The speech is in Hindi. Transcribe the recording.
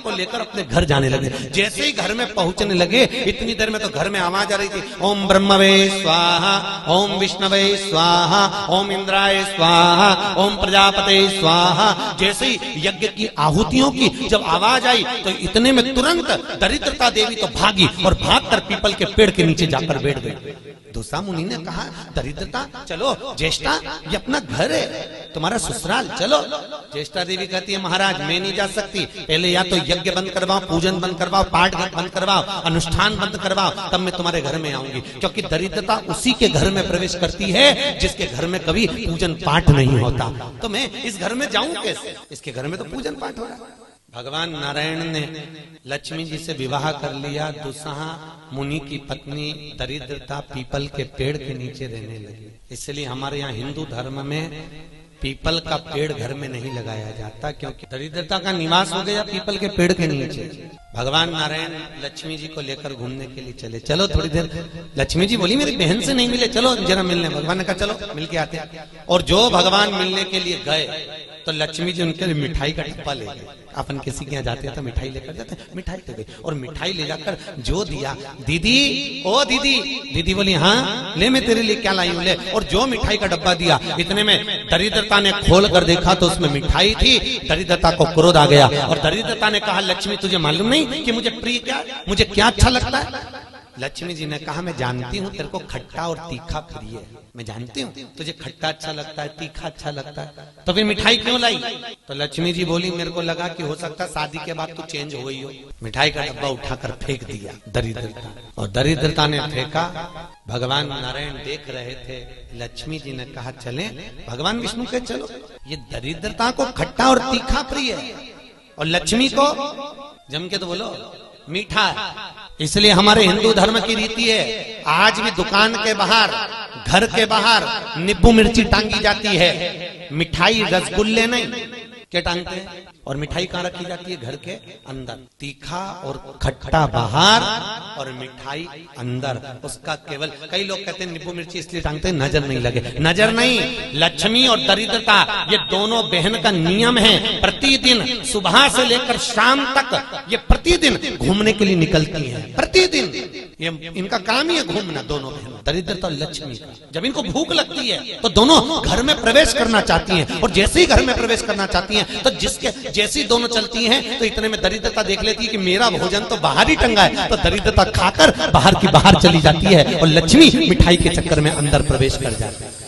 को लेकर अपने घर जाने लगे। जैसे ही घर में पहुंचने लगे इतनी देर में तो घर में आवाज आ रही थी, ओम ब्रह्मवे स्वाहा, ओम विष्णवे स्वाहा, ओम इंद्राय स्वाहा, ओम प्रजापते स्वाहा। जैसे ही यज्ञ की आहुतियों की जब आवाज आई तो इतने में तुरंत दरिद्रता देवी तो भागी और भागकर पीपल के पेड़ के नीचे जाकर बैठ गई। दूसरा मुनि ने कहा, दरिद्रता चलो, ज्येष्ठा ये अपना घर है, तुम्हारा ससुराल, चलो। ज्येष्ठा देवी कहती है, महाराज मैं नहीं जा सकती, पहले या तो यज्ञ बंद करवाओ, पूजन बंद करवाओ, पाठ बंद करवाओ, अनुष्ठान बंद करवाओ, तब मैं तुम्हारे घर में आऊंगी। क्योंकि दरिद्रता उसी के घर में प्रवेश करती है जिसके घर में कभी पूजन पाठ नहीं होता। तो मैं इस घर में जाऊं कैसे? इसके घर में तो पूजन पाठ हो रहा है। भगवान नारायण ने लक्ष्मी जी से विवाह कर लिया। दुसहा मुनि की पत्नी दरिद्रता पीपल के पेड़ के नीचे रहने लगी। इसलिए हमारे यहाँ हिंदू धर्म में पीपल का पेड़ घर में नहीं लगाया जाता, क्योंकि दरिद्रता का निवास हो गया पीपल के पेड़ के नीचे। भगवान नारायण लक्ष्मी जी को लेकर घूमने के लिए चले। चलो थोड़ी देर, लक्ष्मी जी बोली मेरी बहन से नहीं मिले, चलो जरा मिलने। भगवान ने कहा चलो मिल के आते हैं। और जो भगवान मिलने के लिए गए तो लक्ष्मी जी उनके लिए मिठाई का डब्बा ले गए। अपन किसी के यहाँ जाते हैं तो मिठाई लेकर जाते हैं, मिठाई ले गई और मिठाई ले जाकर जो दिया, दीदी ओ दीदी, दीदी बोली हाँ ले मैं तेरे लिए क्या लाई हूँ ले। और जो मिठाई का डब्बा दिया, इतने में दरिद्रता ने खोल कर देखा तो उसमें मिठाई थी। दरिद्रता को क्रोध आ गया और दरिद्रता ने कहा, लक्ष्मी तुझे मालूम नहीं कि मुझे प्रिय क्या, मुझे क्या अच्छा लगता है? लक्ष्मी जी ने कहा, मैं जानती हूँ तेरे को खट्टा और तीखा प्रिय है, मैं जानती हूँ तुझे खट्टा अच्छा लगता है, तीखा अच्छा लगता है, तो फिर मिठाई क्यों लाई? तो लक्ष्मी जी बोली, मेरे को लगा कि हो सकता है शादी के बाद तू चेंज हो गई हो। मिठाई का डब्बा उठाकर फेंक दिया दरिद्रता, और दरिद्रता ने फेंका। भगवान नारायण देख रहे थे। लक्ष्मी जी ने कहा चले, भगवान विष्णु के चलो। ये दरिद्रता को खट्टा और तीखा प्रिय है और लक्ष्मी को जम के तो बोलो मीठा है। इसलिए हमारे हिंदू धर्म की रीति है, आज भी दुकान के बाहर, घर के बाहर नींबू मिर्ची टांगी जाती है, मिठाई रसगुल्ले नहीं। क्या टांगते हैं? और मिठाई कहाँ रखी जाती है? घर के अंदर। तीखा और खट्टा बाहर और मिठाई अंदर। उसका केवल, कई लोग कहते हैं नींबू मिर्ची इसलिए टांगते हैं नजर नहीं लगे। नजर नहीं, लक्ष्मी और दरिद्रता ये दोनों बहन का नियम है। प्रतिदिन सुबह से लेकर शाम तक ये प्रतिदिन घूमने के लिए निकलती है। प्रतिदिन ये इनका काम ही है घूमना, दोनों बहन, दरिद्रता और लक्ष्मी का। जब इनको भूख लगती है तो दोनों घर में प्रवेश करना चाहती हैं, और जैसे ही घर में प्रवेश करना चाहती हैं तो जिसके जैसी दोनों चलती हैं तो इतने में दरिद्रता देख लेती है कि मेरा भोजन तो बाहर ही टंगा है, तो दरिद्रता खाकर बाहर की बाहर चली जाती है और लक्ष्मी मिठाई के चक्कर में अंदर प्रवेश कर जाती है।